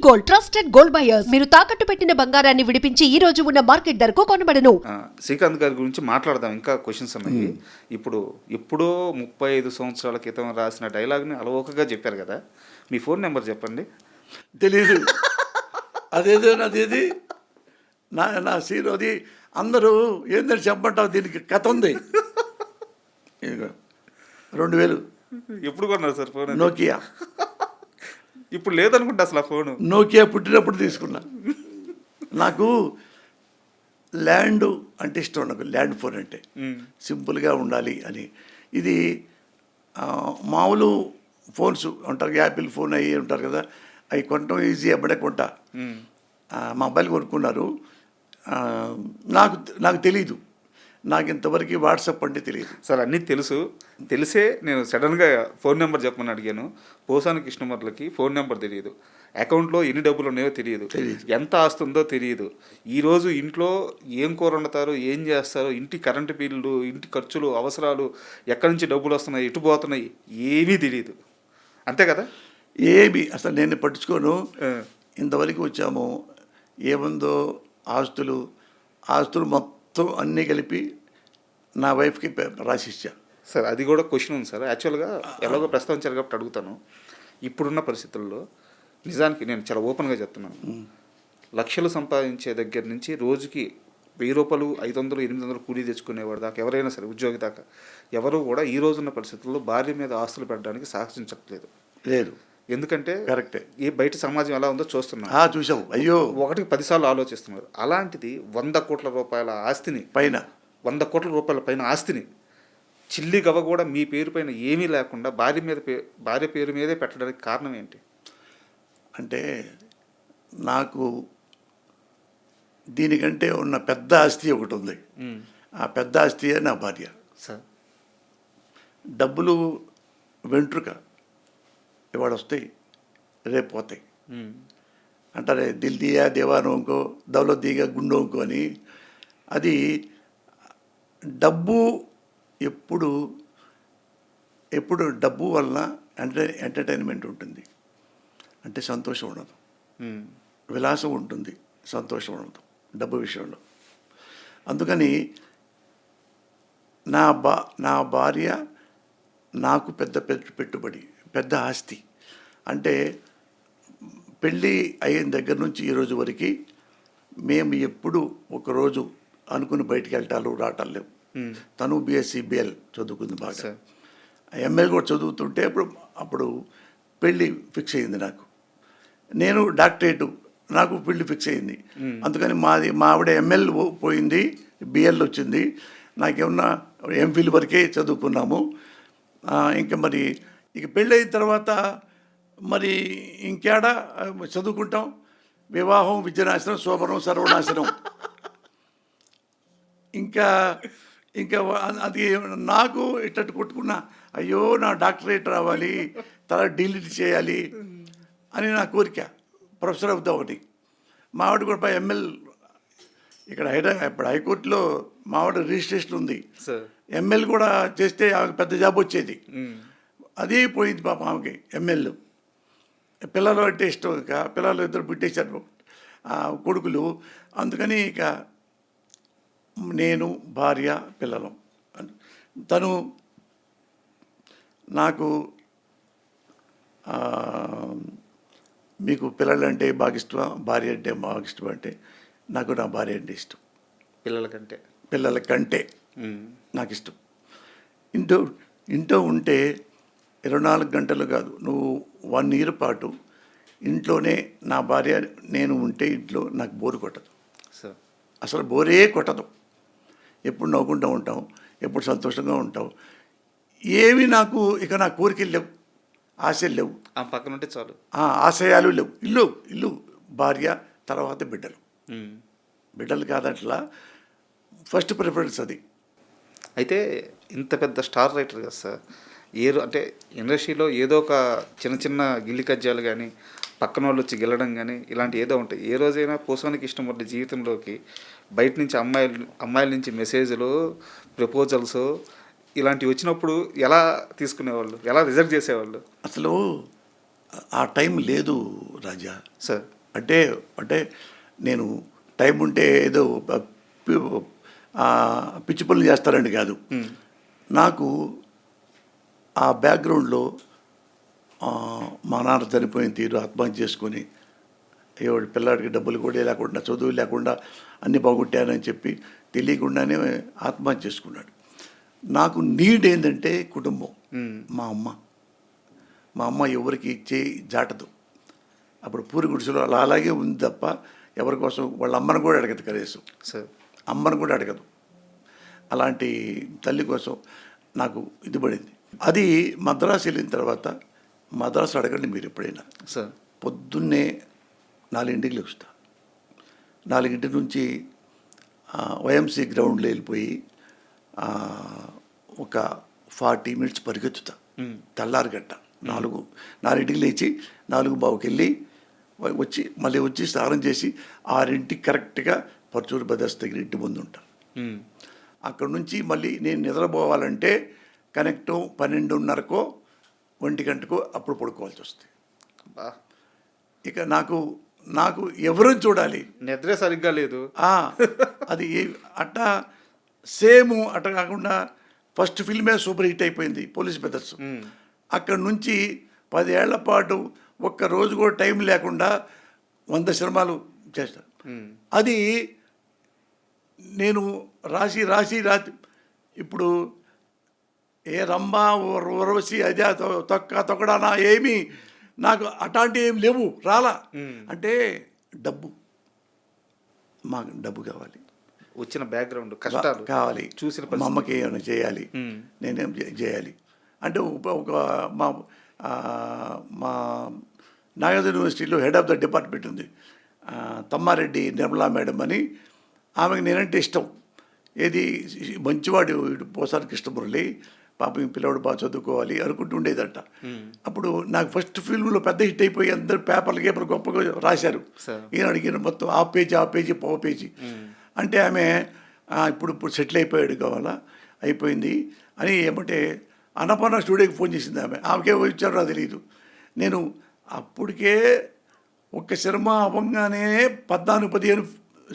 Gold, trusted gold buyers. మీరు తాకట్టు పెట్టిన బంగారాన్ని విడిపించి ఈ రోజు ఉన్న మార్కెట్ ధరకు కొనబడను. శ్రీకాంత్ గారి గురించి మాట్లాడదాం, ఇంకా క్వశ్చన్స్ ఉన్నాయి. ఇప్పుడు ఎప్పుడో 35 సంవత్సరాల క్రితం రాసిన డైలాగ్ని అలవోకగా చెప్పారు కదా, మీ ఫోన్ నెంబర్ చెప్పండి. తెలీదు. అదేది నా సీన్ అది. అందరూ ఏందని చెప్పంటావు, దీనికి కథ ఉంది. 2000 ఎప్పుడు కొన్నారు సార్ ఫోన్? నోకియా. ఇప్పుడు లేదనుకుంటా అసలు ఆ ఫోను. నోకియా పుట్టినప్పుడు తీసుకున్నా. నాకు ల్యాండ్ అంటే ఇష్టం, నాకు ల్యాండ్ ఫోన్ అంటే సింపుల్గా ఉండాలి అని. ఇది మామూలు ఫోన్స్ ఉంటారు, యాపిల్ ఫోన్ అయ్యి ఉంటారు కదా, అవి కొనటం ఈజీ, అప్పుడే కొంటా. మా అబ్బాయిలు కొనుక్కున్నారు. నాకు తెలీదు, నాకు ఇంతవరకు వాట్సాప్ అంటే తెలియదు సార్. అన్నీ తెలిసే నేను సడన్గా ఫోన్ నెంబర్ చెప్పమని అడిగాను. పోసాని కృష్ణమూర్తికి ఫోన్ నెంబర్ తెలియదు, అకౌంట్లో ఎన్ని డబ్బులు ఉన్నాయో తెలియదు, ఎంత ఆస్తుందో తెలియదు. ఈరోజు ఇంట్లో ఏం కూర వండుతారో, ఏం చేస్తారో, ఇంటి కరెంటు బిల్లు, ఇంటి ఖర్చులు, అవసరాలు, ఎక్కడి నుంచి డబ్బులు వస్తున్నాయి, ఎటు పోతున్నాయి, ఏమీ తెలియదు. అంతే కదా? ఏమి అసలు నేను పట్టించుకోను. ఇంతవరకు వచ్చాము, ఏముందో ఆస్తులు మొత్తం అన్నీ కలిపి నా వైఫ్కి రాసిచ్చా. సార్ అది కూడా క్వశ్చన్ ఉంది సార్. యాక్చువల్గా ఎలాగో ప్రస్తావించారు కాబట్టి అడుగుతాను. ఇప్పుడున్న పరిస్థితుల్లో నిజానికి నేను చాలా ఓపెన్గా చెప్తున్నాను, లక్షలు సంపాదించే దగ్గర నుంచి రోజుకి 1000 రూపాయలు, 500, 800 కూలీ తెచ్చుకునేవాడు దాకా, ఎవరైనా సరే ఉద్యోగి దాకా, ఎవరు కూడా ఈ రోజున్న పరిస్థితుల్లో భార్య మీద ఆస్తులు పెట్టడానికి సాహసించట్లేదు. లేదు. ఎందుకంటే కరెక్టే, ఈ బయట సమాజం ఎలా ఉందో చూస్తున్నాం. చూసావు. అయ్యో, ఒకటికి 10 సార్లు ఆలోచిస్తున్నారు. అలాంటిది 100 కోట్ల రూపాయల ఆస్తిని, 100 కోట్ల రూపాయల పైన ఆస్తిని చిల్లి గవ కూడా మీ పేరు పైన ఏమీ లేకుండా భార్య పేరు మీదే పెట్టడానికి కారణం ఏంటి? అంటే నాకు దీనికంటే ఉన్న పెద్ద ఆస్తి ఒకటి ఉంది. ఆ పెద్ద ఆస్తియే నా భార్య. సార్, డబ్బులు వెంట్రుక, ఇవాళ వస్తాయి, రేపు పోతాయి అంటారే. దిల్ దియా దేవాను ఇంకో, దౌలత్ దిగా గుండో ఇంకో అని. అది డబ్బు ఎప్పుడు డబ్బు వలన ఎంటర్టైన్మెంట్ ఉంటుంది, అంటే సంతోషం ఉండదు. విలాసం ఉంటుంది, సంతోషం ఉండదు డబ్బు విషయంలో. అందుకని నా భార్య నాకు పెద్ద పెట్టుబడి, పెద్ద ఆస్తి. అంటే పెళ్ళి అయిన దగ్గర నుంచి ఈరోజు వరకు మేము ఎప్పుడు ఒకరోజు అనుకుని బయటికి వెళ్ళటాలు రావటాలు లేవు. తను బీఎస్సీ బిఎల్ చదువుకుంది బాగా, ఎంఎల్ కూడా చదువుతుంటే అప్పుడు పెళ్ళి ఫిక్స్ అయింది నాకు. నేను డాక్టరేటు, నాకు పెళ్ళి ఫిక్స్ అయింది. అందుకని మా ఆవిడ ఎంఎల్ పోయింది, బిఎల్ వచ్చింది. నాకేమన్నా ఎంఫిల్ వరకే చదువుకున్నాము. ఇంకా మరి ఇక పెళ్ళి అయిన తర్వాత మరి ఇంకేడా చదువుకుంటాం? వివాహం విద్యనాశనం, శోభనం సర్వనాశనం. ఇంకా అది నాకు ఇట్టట్టు కొట్టుకున్నా, అయ్యో నా డాక్టరేట్ రావాలి, డిలీట్ చేయాలి అని నా కోరిక. ప్రొఫెసర్ అవుతామని. మావాడు కూడా ఎంఎల్ ఇక్కడ ఇప్పుడు హైకోర్టులో మావాడు రిజిస్ట్రేషన్ ఉంది. ఎంఎల్ కూడా చేస్తే ఆమెకు పెద్ద జాబ్ వచ్చేది. అదే పోయింది పాప ఆమెకి. ఎంఎల్ పిల్లలు అంటే ఇష్టం, ఇక పిల్లలు ఇద్దరు పుట్టేశారు కొడుకులు. అందుకని ఇక నేను, భార్య, పిల్లలు. తను నాకు మీకు పిల్లలంటే బాగా ఇష్టమా, భార్య అంటే బాగా ఇష్టం అంటే, నాకు నా భార్య అంటే ఇష్టం. పిల్లల కంటే నాకు ఇష్టం. ఇంట్లో ఉంటే 24 గంటలు కాదు, నువ్వు 1 year పాటు ఇంట్లోనే నా భార్య నేను ఉంటే ఇంట్లో నాకు బోరు కొట్టదు. అసలు బోరే కొట్టదు. ఎప్పుడు నవ్వుకుంటూ ఉంటాం, ఎప్పుడు సంతోషంగా ఉంటాం. ఏమి నాకు ఇక నా కోరికలు లేవు, ఆశలు లేవు, పక్కన ఉంటే చాలు, ఆశయాలు లేవు. ఇల్లు భార్య, తర్వాత బిడ్డలు కాదట్లా ఫస్ట్ ప్రిఫరెన్స్ అది. అయితే ఇంత పెద్ద స్టార్ రైటర్ కదా సార్, అంటే ఇండస్ట్రీలో ఏదో ఒక చిన్న గిల్లి కజ్జాలు కానీ, పక్కన వాళ్ళు వచ్చి గెలడం కానీ, ఇలాంటి ఏదో ఉంటాయి. ఏ రోజైనా పోసాని కృష్ణమూర్తి జీవితంలోకి బయట నుంచి అమ్మాయిల నుంచి మెసేజ్లు, ప్రపోజల్స్ ఇలాంటివి వచ్చినప్పుడు ఎలా తీసుకునేవాళ్ళు, ఎలా రిజెక్ట్ చేసేవాళ్ళు? అసలు ఆ టైం లేదు రాజా. సార్ అంటే అంటే నేను టైం ఉంటే ఏదో పిచ్చి పనులు చేస్తారండి కాదు. నాకు ఆ బ్యాక్గ్రౌండ్లో మా నాన్న చనిపోయిన తీరు ఆత్మహత్య చేసుకొని ఎవడి పిల్లాడికి డబ్బులు కూడా లేకుండా చదువు లేకుండా అన్నీ బాగుంటానని చెప్పి తెలియకుండానే ఆత్మహత్య చేసుకున్నాడు. నాకు నీడ్ ఏంటంటే కుటుంబం. మా అమ్మ ఎవరికి ఇచ్చే జాటదు. అప్పుడు పూరి గుడిసెలో అలాగే ఉంది తప్ప ఎవరి కోసం వాళ్ళ అమ్మను కూడా అడగదు కనీసం. అమ్మను కూడా అడగదు. అలాంటి తల్లి కోసం నాకు ఇది పడింది. అది మద్రాసు వెళ్ళిన తర్వాత, మద్రాసు అడగండి మీరు ఎప్పుడైనా, పొద్దున్నే 4ంటికి లేచుతా. 4 నుంచి వైఎంసీ గ్రౌండ్లో వెళ్ళిపోయి ఒక 40 మినిట్స్ పరిగెత్తుతా. తెల్లారిగట్ట 4ంటికి లేచి 4:15కి వెళ్ళి మళ్ళీ వచ్చి స్నానం చేసి 6ంటికి కరెక్ట్గా పర్చూరు బ్రదర్స్ దగ్గర ఇంటి ముందు ఉంటాను. అక్కడ నుంచి మళ్ళీ నేను నిద్రపోవాలంటే కనెక్ట్ 12:30కో 1 గంటకో అప్పుడు పడుకోవాల్సి వస్తుంది. ఇక నాకు ఎవరు చూడాలి, నిద్రే సరిగ్గా లేదు. అది అట్టా సేమ్ అట్ట కాకుండా ఫస్ట్ ఫిల్మే సూపర్ హిట్ అయిపోయింది పోలీస్ బ్రదర్స్. అక్కడ నుంచి 10 ఏళ్ల పాటు ఒక్కరోజు కూడా టైం లేకుండా 100 సినిమాలు చేస్తాను. అది నేను రాసి ఇప్పుడు ఏ రంభా ఉర్వశి అదే తొక్కడానా ఏమీ నాకు అట్లాంటివి ఏమి లేవు, రాలా. అంటే మాకు డబ్బు కావాలి, వచ్చిన బ్యాక్గ్రౌండ్ కష్టాలు కావాలి, చూసిన మా అమ్మకి ఏమైనా చేయాలి, నేనేం చేయాలి అంటే ఒక మా నాగార్జున యూనివర్సిటీలో హెడ్ ఆఫ్ ద డిపార్ట్మెంట్ ఉంది, తమ్మారెడ్డి నిర్మలా మేడం అని. ఆమెకు నేనంటే ఇష్టం. ఏది మంచివాడు పోసారి కృష్ణమురళి, పాపం పిల్లవాడు బాగా చదువుకోవాలి అనుకుంటూ ఉండేదంట. అప్పుడు నాకు ఫస్ట్ ఫిల్మ్లో పెద్ద హిట్ అయిపోయి అందరు పేపర్లు గొప్పగా రాశారు. ఈయన మొత్తం ఆ పేజీ పో పేజీ అంటే ఆమె ఇప్పుడు సెటిల్ అయిపోయాడు కావాలా, అయిపోయింది అని ఏమంటే అన్నపూర్ణ స్టూడియోకి ఫోన్ చేసింది. ఆమెకే వచ్చారో నాకు తెలియదు. నేను అప్పటికే ఒక్క సినిమా అవ్వగానే 14-15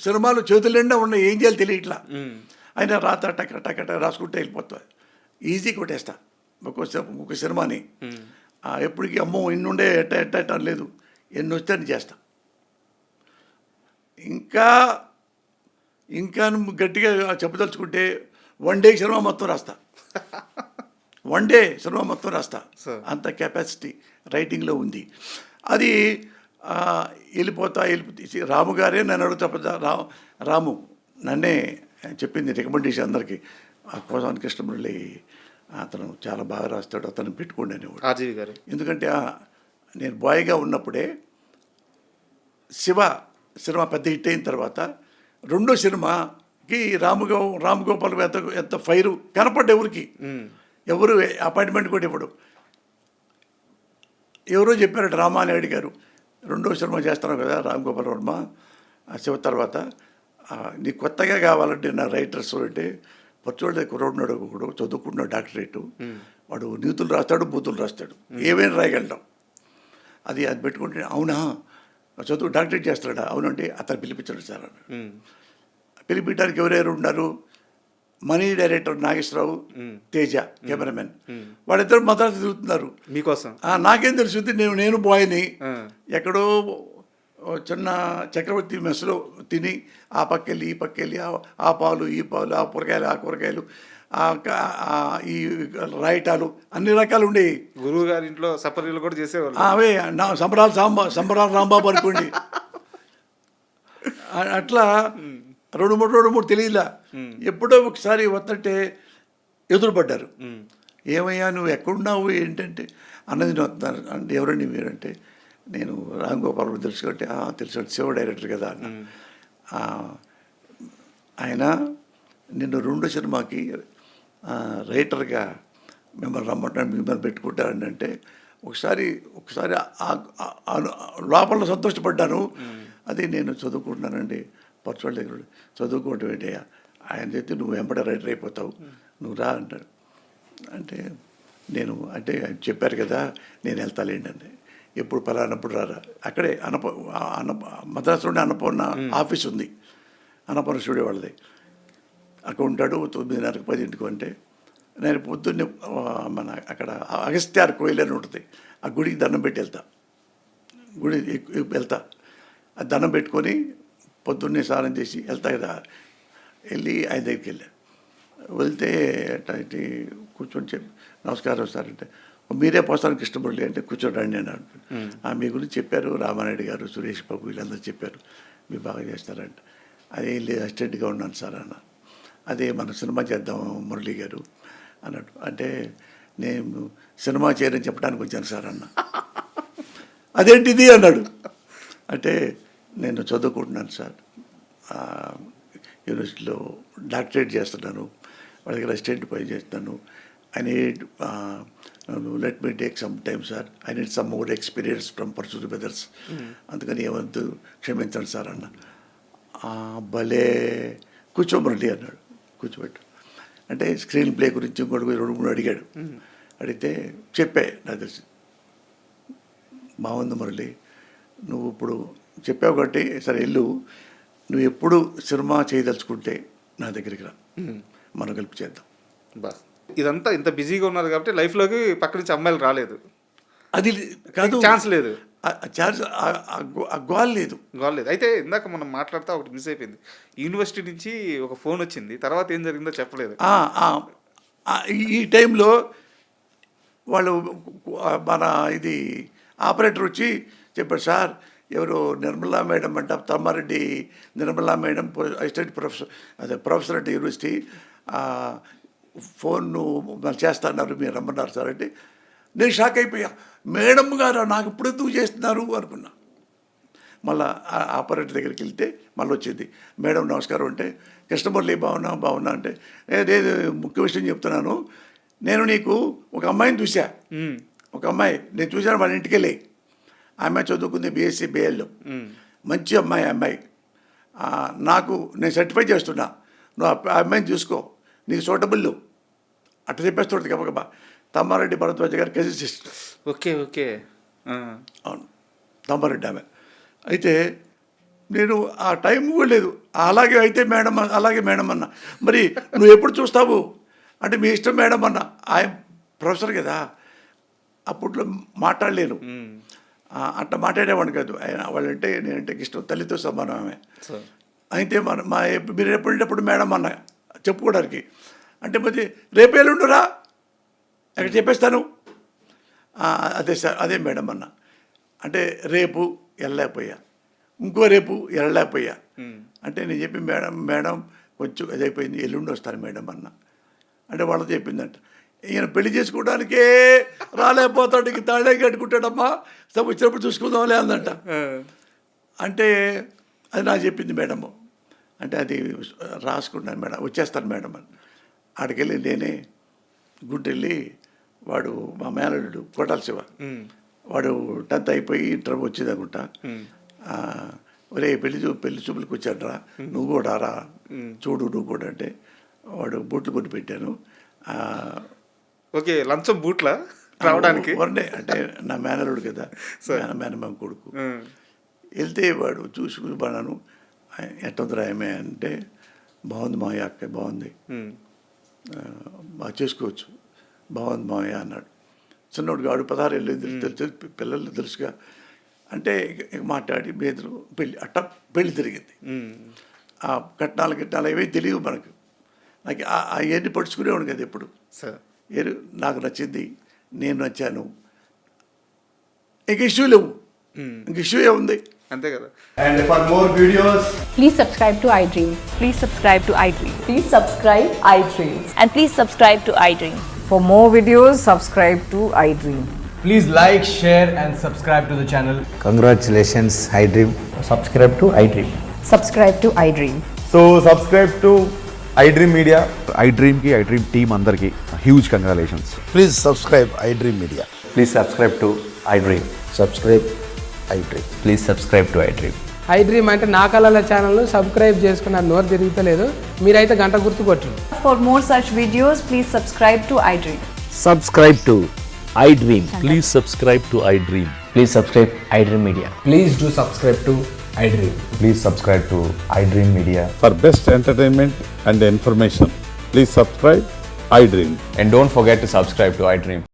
సినిమాలు చేతుల నిండా ఉన్నాయి, ఏం చేయాలి తెలియట్లా. అయినా రాత టక రాసుకుంటే వెళ్ళిపోతా, ఈజీ కొట్టేస్తా ఒక సినిమాని. ఎప్పటికీ అమ్మో ఇన్నుండే ఎట్ట లేదు, ఎన్ని వస్తే అని చేస్తా. ఇంకా గట్టిగా చెప్పదలుచుకుంటే 1 డే సినిమా మొత్తం రాస్తా. 1 డే సినిమా మొత్తం రాస్తా. అంత కెపాసిటీ రైటింగ్లో ఉంది. అది వెళ్ళిపోతా. రాము గారే నన్ను అడుగుతా, రాము నన్నే చెప్పింది రికమెండేషన్ అందరికీ, పోసాని కృష్ణమురళి అతను చాలా బాగా రాస్తాడు, అతను పెట్టుకోండి అనేవాడు ఆర్జీవి గారు. ఎందుకంటే నేను బాయ్గా ఉన్నప్పుడే శివ సినిమా పెద్ద హిట్ అయిన తర్వాత రెండో సినిమాకి రామ్ గోపాల్ ఎంత ఫైరు కనపడ్డ ఎవరు అపాయింట్మెంట్ కూడా ఇవ్వడు. ఎవరో చెప్పారట, రామానాయుడు గారు రెండో సినిమా చేస్తున్నావు కదా రామ్ గోపాల్ వర్మ శివ తర్వాత, నీకు కొత్తగా కావాలంటే నా రైటర్స్ అంటే పచ్చోళ్ళ కుర్రోడున్నాడు, ఒకడు చదువుకుంటున్నాడు డాక్టరేటు, వాడు నీతులు రాస్తాడు, బూతులు రాస్తాడు, ఏమైనా రాయగలడం. అది పెట్టుకుంటే అవునా చదువు డాక్టరేట్ చేస్తాడా, అవునంటే అతను పిలిపించాడు సార్ అన్నాడు. పిలిపించడానికి ఎవరెవరు ఉన్నారు, మనీ డైరెక్టర్ నాగేశ్వరరావు, తేజ కెమెరామెన్, వాళ్ళిద్దరు మద్రాసు తిరుగుతున్నారు మీకోసం. నాకేం తెలుస్తుంది, నేను బాయ్ని ఎక్కడో చిన్న చక్రవర్తి మెస్లో తిని ఆ పక్కెళ్ళి ఈ పక్కెళ్ళి ఆ పాలు ఈ పాలు, ఆ కూరగాయలు ఆ కూరగాయలు, ఈ రాయటాలు అన్ని రకాలు ఉండేవి. గురువు గారి ఇంట్లో సపర్యలు కూడా చేసేవాళ్ళు. అవే సంబరాలు రాంబాబు అనుకోండి. అట్లా రెండు మూడు తెలియలా. ఎప్పుడో ఒకసారి వస్తుంటే ఎదురుపడ్డారు. ఏమయ్యా నువ్వు ఎక్కడున్నావు ఏంటంటే, అన్నది వస్తున్నారు అంటే, ఎవరండి మీరంటే, నేను రామ్ గోపాల్ తెలుసు అంటే, తెలుసు శివ డైరెక్టర్ కదా అన్న. ఆయన నిన్ను రెండో సినిమాకి రైటర్గా మిమ్మల్ని రమ్మంటాను, మిమ్మల్ని పెట్టుకుంటారని అంటే ఒకసారి లోపల సంతోషపడ్డాను. అది నేను చదువుకుంటున్నానండి పర్చోళ్ళ దగ్గర. చదువుకోవటం ఏంటయ్యా, ఆయన చెప్తే నువ్వు వెంబడే రైటర్ అయిపోతావు, నువ్వు రా అంటాడు. అంటే ఆయన చెప్పారు కదా నేను వెళ్తాలేండి అండి. ఎప్పుడు పలానప్పుడు రారా. అక్కడే మద్రాసులోనే అన్నపూర్ణ ఆఫీస్ ఉంది, అన్నపూర్ణ స్టూడియో వాళ్ళది. అక్కడ ఉంటాడు 9:30 10 అంటే నేను పొద్దున్నే మన అక్కడ అగస్త్యార్ కోయిల్ అని ఉంటుంది, ఆ గుడికి దండం పెట్టి వెళ్తా. ఆ దండం పెట్టుకొని పొద్దున్నే స్నానం చేసి వెళ్తా కదా. వెళ్ళి ఆయన దగ్గరికి వెళ్తే ఇటు కూర్చొని చెప్పి నమస్కారం సార్ అంటే, మీరే పోస్తాను కృష్ణమురళి అంటే కూర్చోడండి అన్నాడు. మీ గురించి చెప్పారు, రామానాయుడు గారు, సురేష్ బాబు వీళ్ళందరూ చెప్పారు మీరు బాగా చేస్తారంట. అదే లేదు అసిస్టెంట్గా ఉన్నాను సార్ అన్న. అదే మనం సినిమా చేద్దాం మురళి గారు అన్నాడు. అంటే నేను సినిమా చేయరని చెప్పడానికి వచ్చాను సార్ అన్న. అదేంటిది అన్నాడు. అంటే నేను చదువుకుంటున్నాను సార్, యూనివర్సిటీలో డాక్టరేట్ చేస్తున్నాను, వాళ్ళ దగ్గర అసిస్టెంట్ పని చేస్తున్నాను. I need let me take some time sir, I need some more experience from pursuit methods, అందుకని ఏమంతు క్షమించండి సార్ అన్న. భలే కూర్చోమరండి అన్నాడు. కూర్చోబెట్టు అంటే స్క్రీన్ ప్లే గురించి ఇంకోటి 2-3 అడిగాడు. అడిగితే చెప్పే నాకు తెలిసి బాగుంది మురళి, నువ్వు ఇప్పుడు చెప్పావు కాబట్టి సరే వెళ్ళు, నువ్వు ఎప్పుడు సినిమా చేయదలుచుకుంటే నా దగ్గరికి రా, మనం కలిపి చేద్దాం. బా ఇదంతా ఇంత బిజీగా ఉన్నారు కాబట్టి లైఫ్లోకి పక్క నుంచి అమ్మాయిలు రాలేదు, అది కాదు ఛాన్స్ లేదు, ఛాన్స్ గోల్ లేదు. అయితే ఇందాక మనం మాట్లాడుతూ ఒకటి మిస్ అయిపోయింది. యూనివర్సిటీ నుంచి ఒక ఫోన్ వచ్చింది, తర్వాత ఏం జరిగిందో చెప్పలేదు. ఈ టైంలో వాళ్ళు మన ఇది ఆపరేటర్ వచ్చి చెప్పాడు, సార్ ఎవరు నిర్మలా మేడం అంట, Tammareddy Nirmala madam assistant professor అంటే యూనివర్సిటీ, ఫోన్ చేస్తున్నారు మీరు రమ్మన్నారు సార్ అంటే నేను షాక్ అయిపోయా. మేడం గారు నాకు ఇప్పుడు ఎందుకు చేస్తున్నారు అనుకున్నా. మళ్ళీ ఆపరేటర్ దగ్గరికి వెళ్తే మళ్ళీ వచ్చింది, మేడం నమస్కారం అంటే, కృష్ణమురళి బాగున్నా అంటే, లేదు ముఖ్య విషయం చెప్తున్నాను, నేను నీకు ఒక అమ్మాయిని చూసా, ఒక అమ్మాయి నేను చూశాను, వాళ్ళ ఇంటికి వెళ్ళి ఆమె చదువుకుంది BSc BL, మంచి అమ్మాయి నాకు నేను సర్టిఫై చేస్తున్నా, నువ్వు ఆ అమ్మాయిని చూసుకో, నీకు సూటబుల్ అట్ట చెప్పేస్తుంది గబగబా. తమ్మారెడ్డి భరద్వాజ గారు కజిన్ సిస్టర్. ఓకే అవును, తమ్మారెడ్డి ఆమె. అయితే నేను ఆ టైం కూడా లేదు, అలాగే అయితే మేడం అలాగే మేడం అన్న, మరి నువ్వు ఎప్పుడు చూస్తావు అంటే మీ ఇష్టం మేడం అన్న. ఆయన ప్రొఫెసర్ కదా, అప్పట్లో మాట్లాడలేను, అట్లా మాట్లాడేవాడిని కాదు. ఆయన వాళ్ళంటే నేనంటే ఇష్టం, తల్లితో సమానం ఆమె. అయితే మీరు ఎప్పుడప్పుడు మేడం అన్న చెప్పుకోవడానికి అంటే, మరి రేపు ఎల్లుండురా అక్కడ చెప్పేస్తాను. అదే సార్ అదే మేడం అన్న. అంటే రేపు వెళ్ళలేకపోయా, ఇంకో రేపు వెళ్ళలేకపోయా అంటే నేను చెప్పి మేడం కొంచెం అదైపోయింది, ఎల్లుండి వస్తాను మేడం అన్న. అంటే వాళ్ళతో చెప్పిందంట, ఈయన పెళ్లి చేసుకోవడానికే రాలేకపోతాడు, ఇంక తాళే కట్టుకుంటాడమ్మా, సరే వచ్చినప్పుడు చూసుకుందాంలే అందంట. అంటే అది నాకు చెప్పింది మేడము. అంటే అది రాసుకున్నాను మేడం, వచ్చేస్తాను మేడం అని. ఆడికెళ్ళి నేనే గుంటెళ్ళి, వాడు మా మేనల్లుడు కోటాల శివ, వాడు 10th అయిపోయి ఇంటర్ వచ్చింది అనుకుంటా. ఒరే పెళ్లి చూపులకు వచ్చాడరా, నువ్వు కూడా రా చూడు నువ్వు కూడా అంటే, వాడు బూట్లు కొట్టి పెట్టాను. ఓకే, లంచం బూట్లా రావడానికి అంటే నా మేనల్లుడు కదా, మేనమామ కొడుకు. వెళ్తే వాడు చూసుకున్నాను, ఎట్టొద్దురా ఏమే అంటే, బాగుంది మావయ్య అక్క, బాగుంది, బాగా చేసుకోవచ్చు, బాగుంది మావయ్య అన్నాడు. చిన్నోడు వాడు 16 ఏళ్ళు తెలుసు, పిల్లలు తెలుసుగా. అంటే మాట్లాడి మేదరు పెళ్ళి తిరిగింది. ఆ కట్నాలు ఏమీ తెలియవు మనకు, నాకు అవన్నీ పడుచుకునేవాడు కదా ఎప్పుడు. నాకు నచ్చింది, నేను నచ్చాను, ఇంక ఇష్యూ లేవు, ఇంక ఇష్యూ ఏముంది, అంతే కదా. And for more videos, please subscribe to iDream. Please subscribe to iDream. Please subscribe iDream. And please subscribe to iDream. For more videos, subscribe to iDream. please like, share and subscribe to the channel. Congratulations, iDream. Subscribe to iDream. Subscribe to iDream. So subscribe to iDream Media. iDream ki iDream team andarki huge congratulations. Please subscribe iDream Media. Please subscribe to iDream. Subscribe iDream. Please subscribe to iDream. iDream అంటే నా కళల channel subscribe చేసుకున్న నోరు తిరుగుతలేదు, మీరైతే గంట గుర్తు కొట్టండి. For more such videos, please subscribe to iDream. Subscribe to iDream. Please subscribe to iDream. Please subscribe iDream Media. Please do subscribe to iDream. Please subscribe to iDream Media. For best entertainment and information, please subscribe iDream. And don't forget to subscribe to iDream.